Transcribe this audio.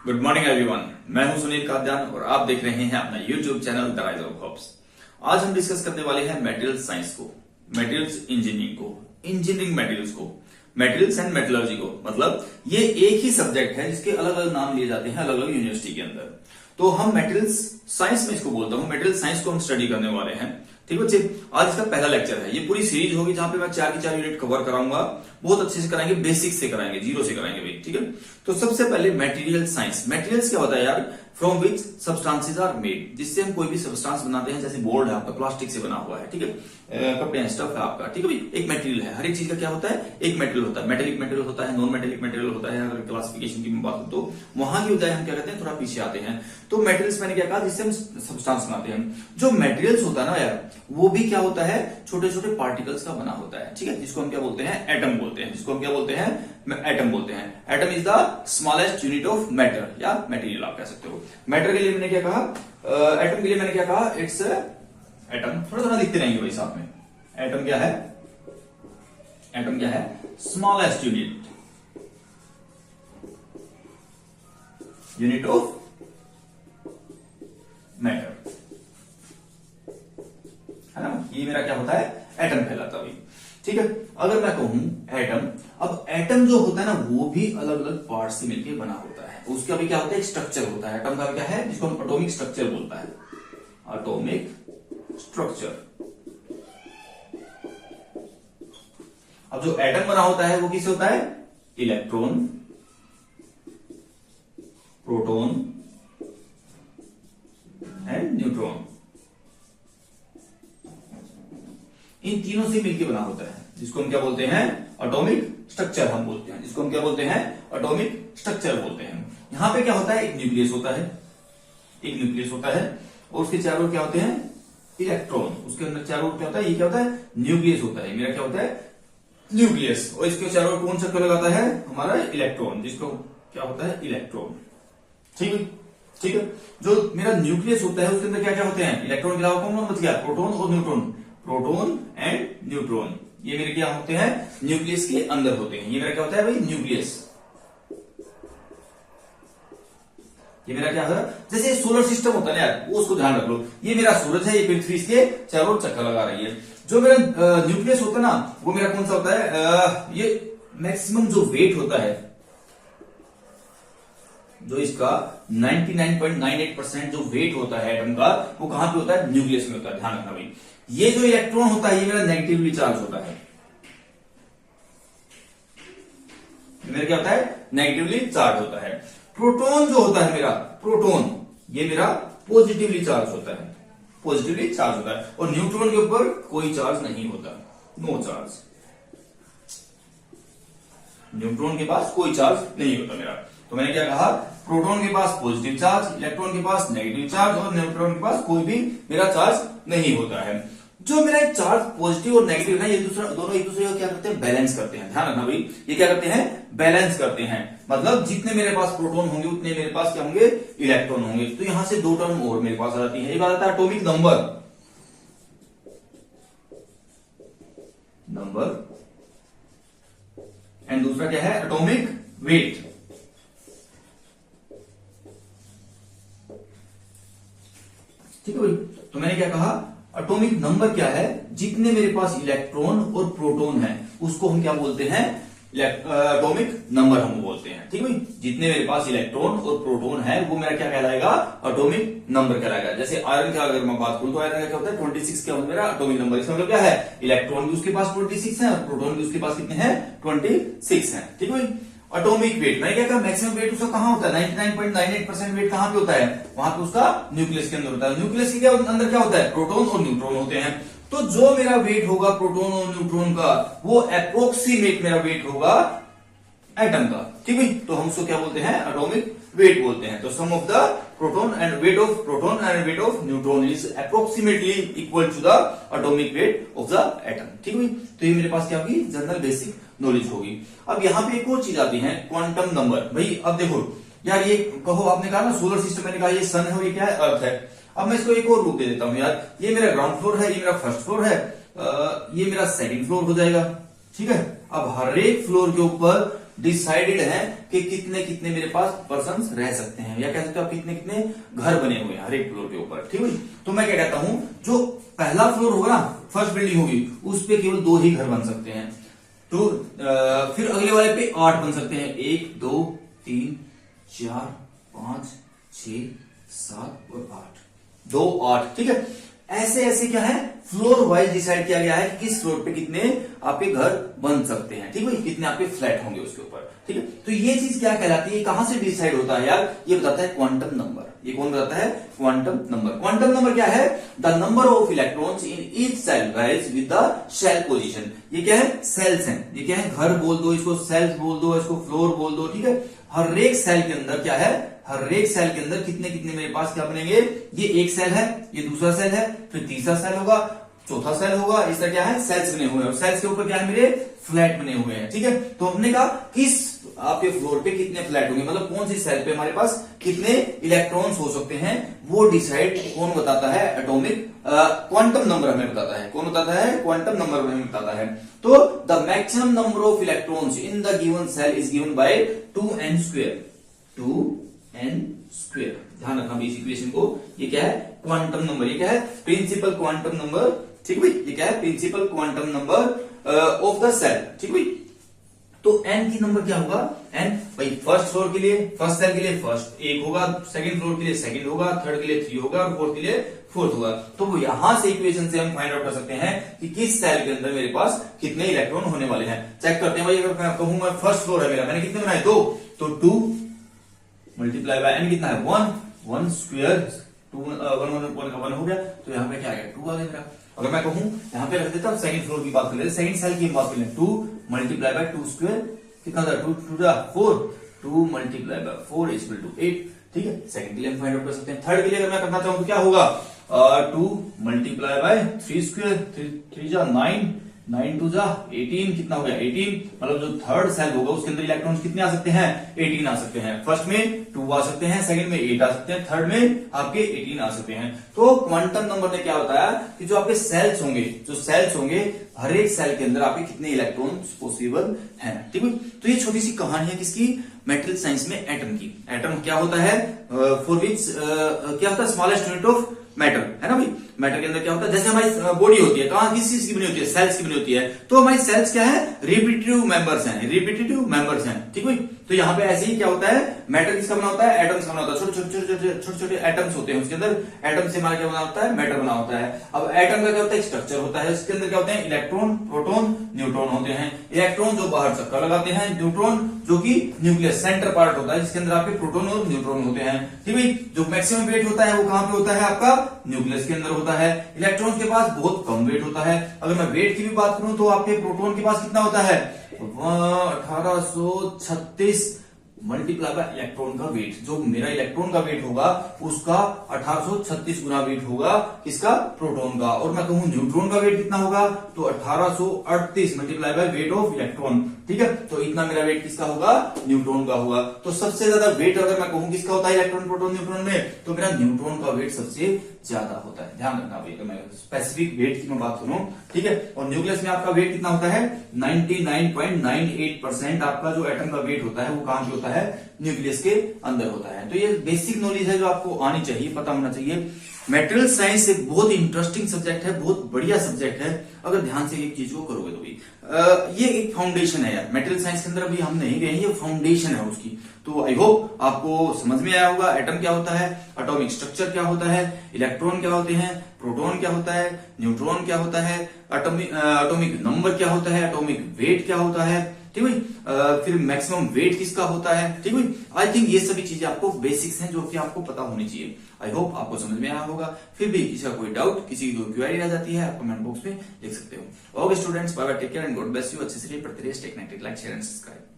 Good morning everyone. मैं हूं सुनील काद्यान और आप देख रहे हैं अपना YouTube channel the rise of hopes. आज हम डिस्कस करने वाले हैं मटेरियल साइंस को, मटेरियल्स इंजीनियरिंग को, इंजीनियरिंग मटेरियल्स को, मटेरियल्स एंड मेटलर्जी को। मतलब ये एक ही सब्जेक्ट है जिसके अलग अलग नाम लिए जाते हैं अलग अलग यूनिवर्सिटी के अंदर। तो हम मटेरियल्स साइंस में इसको बोलता हूं, मटेरियल साइंस को हम स्टडी करने वाले हैं। ठीक बच्चे, आज इसका पहला लेक्चर है। ये पूरी सीरीज होगी जहां पे मैं 4 की 4 यूनिट कवर कराऊंगा। बहुत अच्छे से कराएंगे, बेसिक से कराएंगे, जीरो से कराएंगे भाई। ठीक है, तो सबसे पहले मटेरियल साइंस। मटेरियल्स क्या होता है यार? From which substances are made, जिससे हम कोई भी सब्सटेंस बनाते हैं। जैसे बोर्ड है आपका, प्लास्टिक से बना हुआ है। ठीक है, कपड़े हैं, स्टफ है आपका। ठीक है भाई, एक मटेरियल है। हर एक चीज का क्या होता है? एक मटेरियल होता है। मेटेलिक मटेरियल होता है, नॉन मेटेलिक मटेरियल होता है। अगर क्लासिफिकेशन की बात हो तो वहां की होता है, हम क्या कहते हैं, थोड़ा पीछे आते हैं। तो मटेरियल्स मैंने क्या कहा, जिससे हम सब्सटेंस बनाते हैं। जो मटेरियल्स होता है ना यार, वो भी क्या होता है? छोटे छोटे पार्टिकल्स का बना होता है। ठीक है, जिसको हम क्या बोलते हैं? एटम बोलते हैं। जिसको हम क्या बोलते हैं? एटम बोलते हैं। Atom is the smallest unit of matter या मटेरियल आप कह सकते हो। मैटर के लिए मैंने क्या कहा? एटम के लिए मैंने क्या कहा? It's atom. थोड़ा थोड़ा लिखते रहेंगे भाई साथ में। एटम क्या है? एटम क्या है? स्मॉलेस्ट यूनिट ऑफ मैटर, है ना? ये मेरा क्या होता है? एटम कहलाता है। ठीक है, अगर मैं कहूं एटम, अब एटम जो होता है ना, वो भी अलग अलग पार्ट से मिलकर बना होता है। उसका भी क्या होता है? एक स्ट्रक्चर होता है। एटम का क्या है? जिसको हम एटॉमिक स्ट्रक्चर बोलता है। Atomic structure. अब जो एटम बना होता है वो किससे होता है? Electron, proton and neutron. इन तीनों से मिलकर बना होता है, जिसको हम क्या बोलते हैं? एटॉमिक स्ट्रक्चर हम बोलते हैं। जिसको हम क्या बोलते हैं? एटॉमिक स्ट्रक्चर बोलते हैं। यहां पे क्या होता है? एक न्यूक्लियस होता है। एक न्यूक्लियस होता है और उसके चारों ओर क्या होते हैं? इलेक्ट्रॉन। उसके अंदर चारों ओर क्या होता है? ये क्या होता है? न्यूक्लियस होता है। मेरा क्या होता है? न्यूक्लियस। और इसके चारों ओर कौन चक्कर लगाता है? हमारा इलेक्ट्रॉन, जिसको क्या होता है? इलेक्ट्रॉन। ठीक है, ठीक है। जो मेरा न्यूक्लियस होता है उसके अंदर क्या क्या होते हैं? इलेक्ट्रॉन के अलावा कौन बच गया? प्रोटॉन और न्यूट्रॉन। प्रोटॉन एंड न्यूट्रॉन, ये मेरे क्या होते हैं? न्यूक्लियस के अंदर होते हैं। ये मेरा क्या होता है भाई? न्यूक्लियस। ये मेरा क्या होता है? जैसे सोलर सिस्टम होता है यार, वो उसको ध्यान रख लो। ये मेरा सूरज है, ये पृथ्वी इसके चारों ओर चक्कर लगा रही है। जो मेरा न्यूक्लियस होता है ना, वो मेरा कौन सा होता है? ये मैक्सिमम जो वेट होता है, जो इसका 99.98% जो वेट होता है एटम का, वो कहां पे होता है? न्यूक्लियस में होता है। ध्यान रखना भाई। ये जो इलेक्ट्रॉन होता है, ये मेरा नेगेटिवली चार्ज होता है। मेरा क्या होता है? नेगेटिवली चार्ज होता है। प्रोटॉन जो होता है मेरा, प्रोटॉन, ये मेरा पॉजिटिवली चार्ज होता है। पॉजिटिवली चार्ज होता है। और न्यूट्रॉन के ऊपर कोई चार्ज नहीं होता, नो चार्ज। न्यूट्रॉन के पास कोई चार्ज नहीं होता मेरा। तो मैंने क्या कहा? प्रोटॉन के पास पॉजिटिव चार्ज, इलेक्ट्रॉन के पास नेगेटिव चार्ज और न्यूट्रॉन के पास कोई भी मेरा चार्ज नहीं होता है। जो मेरा चार्ज पॉजिटिव और नेगेटिव है, ये दोनों एक दूसरे को क्या करते हैं? बैलेंस करते हैं। ध्यान रखना भाई, ये क्या करते हैं? बैलेंस करते हैं। मतलब जितने मेरे पास प्रोटॉन होंगे उतने मेरे पास क्या होंगे? इलेक्ट्रॉन होंगे। तो यहां से दो टर्म और मेरे पास आ जाती है। एक बात आता है एटॉमिक नंबर एंड दूसरा क्या है? Atomic weight. ठीक है भाई, तो मैंने क्या कहा? एटॉमिक नंबर क्या है? जितने मेरे पास इलेक्ट्रॉन और प्रोटॉन है उसको हम क्या बोलते हैं? एटॉमिक नंबर हम बोलते हैं। ठीक है भाई, जितने मेरे पास इलेक्ट्रॉन और प्रोटॉन है वो मेरा क्या कहलाएगा? एटॉमिक नंबर कहलाएगा। जैसे आयरन का अगर मैं बात करूं तो आयरन का क्या होता है? 26 क्या होता है मेरा? Atomic number. इसका मतलब क्या है? इलेक्ट्रॉन भी उसके पास 26 है और प्रोटॉन भी उसके पास कितने हैं? 26 है। ठीक है भाई। एटॉमिक वेट, मैंने क्या कहा? मैक्सिमम वेट उसका कहां होता है? 99.98% वेट कहां पे होता है? वहां पे उसका न्यूक्लियस के अंदर होता है। न्यूक्लियस के अंदर क्या होता है? प्रोटॉन और न्यूट्रॉन होते हैं। तो जो मेरा वेट होगा प्रोटॉन और न्यूट्रॉन का, वो अप्रोक्सीमेट मेरा वेट होगा एटम का। ठीक है, तो हम उसको क्या बोलते हैं? एटॉमिक वेट बोलते हैं। तो sum of the proton and weight of proton and weight of neutron is approximately equal to the atomic weight of the atom. ठीक है, तो ये मेरे पास क्या होगी? जनरल बेसिक नॉलेज होगी। अब यहां पे एक और चीज आती है, क्वांटम नंबर। भाई अब देखो यार, ये कहो आपने कहा ना सोलर सिस्टम, मैंने कहा ये सन है और ये क्या है? अर्थ है। अब मैं इसको एक और रूप दे देता हूं यार। ये मेरा ग्राउंड फ्लोर है, ये मेरा फर्स्ट फ्लोर है, ये मेरा सेकंड फ्लोर हो जाएगा। ठीक है, अब हर एक फ्लोर के ऊपर डिसाइडेड है कि कितने कितने मेरे पास पर्सन रह सकते हैं, या कह सकते हो आप कितने कितने घर बने हुए हैं हर एक फ्लोर के ऊपर। ठीक है, तो मैं क्या कहता हूं, जो पहला फ्लोर होगा ना, फर्स्ट बिल्डिंग होगी, उस पे केवल 2 ही घर बन सकते हैं। तो फिर अगले वाले पे 8 बन सकते हैं, 1 2 3 4 5 6 7 और 8, 2 8। ठीक है, ऐसे ऐसे क्या है, फ्लोर वाइज डिसाइड किया गया है कि किस फ्लोर पे कितने आपके घर बन सकते हैं। ठीक है, कितने आपके फ्लैट होंगे उसके ऊपर। ठीक है, तो ये चीज क्या कहलाती है, कहां से डिसाइड होता है यार, ये बताता है क्वांटम नंबर। ये कौन बताता है, क्वांटम नंबर। क्वांटम नंबर क्या है, the number of electrons in each shell rise with the shell position. ये क्या है, सेल्स हैं। ये क्या है, घर बोल दो इसको, सेल्स बोल दो इसको, फ्लोर बोल दो। ठीक है, हर एक सेल के अंदर क्या है, हर एक सेल के अंदर कितने कितने मेरे पास क्या बनेंगे, ये एक सेल है, ये दूसरा सेल है, फिर तीसरा सेल होगा, चौथा सेल होगा, इस तरह क्या है, सेल्स बने हुए हैं, और सेल्स के ऊपर क्या है, मेरे फ्लैट बने हुए हैं। ठीक है, तो हमने कहा किस आपके फ्लोर पे कितने फ्लैट होंगे, मतलब कौन सी सेल पे हमारे पास कितने इलेक्ट्रॉन्स हो सकते हैं, वो डिसाइड कौन बताता है, एटॉमिक क्वांटम नंबर हमें बताता है। कौन बताता है, क्वांटम नंबर हमें बताता है। तो the maximum number of electrons in the given shell is given by 2n square, 2n square. ध्यान रखना इस इक्वेशन को, ये क्या है, क्वांटम नंबर। ये क्या है, प्रिंसिपल क्वांटम नंबर। ठीक है, ये क्या है, principal quantum number of the shell. ठीक है, तो n की नंबर क्या होगा, n भाई फर्स्ट फ्लोर के लिए, फर्स्ट सेल के लिए फर्स्ट 1 होगा, सेकंड फ्लोर के लिए सेकंड होगा, थर्ड के लिए 3 होगा, और फोर्थ के लिए 4 होगा। तो वो यहां से इक्वेशन से हम फाइंड आउट कर सकते हैं कि किस सेल के अंदर मेरे पास कितने इलेक्ट्रॉन होने वाले हैं। चेक करते हैं भाई, अगर मैं कहूं मैं फर्स्ट फ्लोर है मेरा, मैंने कितने बनाए, 2, तो 2 मल्टीप्लाई बाय n कितना है, 1 स्क्वायर, 1 हो गया, तो यहाँ पे क्या आ गया, 2 आ गया मेरा। अगर मैं कहूं यहाँ पे रख देता हूं, सेकंड फ्लोर की बात कर लेते, सेकंड सेल की बात कर लेते, 2 मल्टीप्लाई बाय 2 स्क्वायर कितना था, 2 2 4, 2 multiply by 4 is equal to 8। ठीक है, सेकंड के लिए हम फाइंड आउट कर सकते हैं। थर्ड के लिए अगर मैं करना चाहूं तो क्या होगा, 2 मल्टीप्लाई बाय 3 स्क्वायर, 3 जा 9, 9 2 जा 18, कितना हो गया 18। मतलब जो थर्ड सेल होगा उसके अंदर इलेक्ट्रॉन्स कितने आ सकते हैं, 18 आ सकते हैं। फर्स्ट में 2 आ सकते हैं, सेकंड में 8 आ सकते हैं, थर्ड में आपके 18 आ सकते हैं। तो क्वांटम नंबर ने क्या बताया कि जो आपके सेल्स होंगे, जो सेल्स होंगे, हर एक सेल के अंदर आपके कितने इलेक्ट्रॉन्स पॉसिबल हैं। ठीक है, तो ये छोटी सी कहानी है किसकी, मेटेरियल साइंस में एटम की। एटम क्या होता है, फॉर विच क्या होता है, स्मॉलेस्ट यूनिट ऑफ मैटर, है ना भाई। मैटर के अंदर क्या होता है, जैसे हमारी बॉडी होती है, कहां किस चीज की बनी होती है, सेल्स की बनी होती है। तो हमारी सेल्स क्या है, रिपीटेटिव मेंबर्स हैं, रिपीटेटिव मेंबर्स हैं। ठीक है, तो यहाँ पे ऐसे ही क्या होता है, मैटर किसका बना होता है, एटम्स का बना होता है। छोटे छोटे एटम्स होते हैं, उसके अंदर एटम से हमारा क्या बना होता है, मैटर बना होता है। अब एटम का क्या होता है, स्ट्रक्चर होता है, उसके अंदर क्या होते हैं, इलेक्ट्रॉन, प्रोटॉन, न्यूट्रॉन होते हैं। इलेक्ट्रॉन जो बाहर चक्कर लगाते हैं, न्यूट्रॉन जो कि न्यूक्लियस सेंटर पार्ट होता है, जिसके अंदर आपके प्रोटॉन और न्यूट्रॉन होते हैं। ठीक है, जो मैक्सिमम वेट होता है वो कहां पे होता है, आपका न्यूक्लियस के अंदर होता है। इलेक्ट्रॉन के पास बहुत कम वेट होता है। अगर मैं वेट की भी बात करूं तो आपके प्रोटॉन के पास कितना होता है, 1836 मल्टीप्लाई बाय इलेक्ट्रॉन का वेट। जो मेरा इलेक्ट्रॉन का वेट होगा उसका 1836 गुना वेट होगा किसका, प्रोटॉन का। और मैं कहूं न्यूट्रॉन का वेट कितना होगा, तो 1838 multiply by weight of electron. ठीक है, तो इतना मेरा वेट किसका होगा, न्यूट्रॉन का होगा। तो सबसे ज्यादा वेट अगर मैं कहूं किसका होता है, इलेक्ट्रॉन, प्रोटॉन, न्यूट्रॉन में, तो मेरा न्यूट्रॉन का वेट सबसे ज्यादा होता है। ध्यान रखना भाई, अगर मैं स्पेसिफिक वेट की मैं बात करूं। ठीक है, और न्यूक्लियस में आपका वेट कितना होता है, 99.98% आपका जो एटम का वेट होता है वो कहां पे होता है, न्यूक्लियस के अंदर होता है। तो ये बेसिक नॉलेज है जो आपको आनी चाहिए, पता होना चाहिए। मेटेरियल साइंस एक बहुत इंटरेस्टिंग सब्जेक्ट है, बहुत बढ़िया सब्जेक्ट है, अगर ध्यान से एक चीज को करोगे तो भी। ये एक फाउंडेशन है यार, मेटेरियल साइंस के अंदर अभी हम नहीं गए, ये फाउंडेशन है उसकी। तो आई होप आपको समझ में आया होगा, एटम क्या होता है, एटॉमिक स्ट्रक्चर क्या होता है, इलेक्ट्रॉन क्या होते हैं, प्रोटॉन क्या होता है, न्यूट्रॉन क्या होता है, एटॉमिक नंबर क्या होता है, एटॉमिक वेट क्या होता है। ठीक है, फिर मैक्सिमम वेट किसका होता है। ठीक है, आई थिंक ये सभी चीजें आपको बेसिक्स हैं जो कि आपको पता होनी चाहिए। आई होप आपको समझ में आया होगा। फिर भी किसी का कोई डाउट, किसी की कोई क्वेरी रह जाती है, आप कमेंट बॉक्स में लिख सकते हो। Okay students, bye bye, take care and God bless you. अच्छे से पढ़ते रहिए, stay connected, like share and subscribe.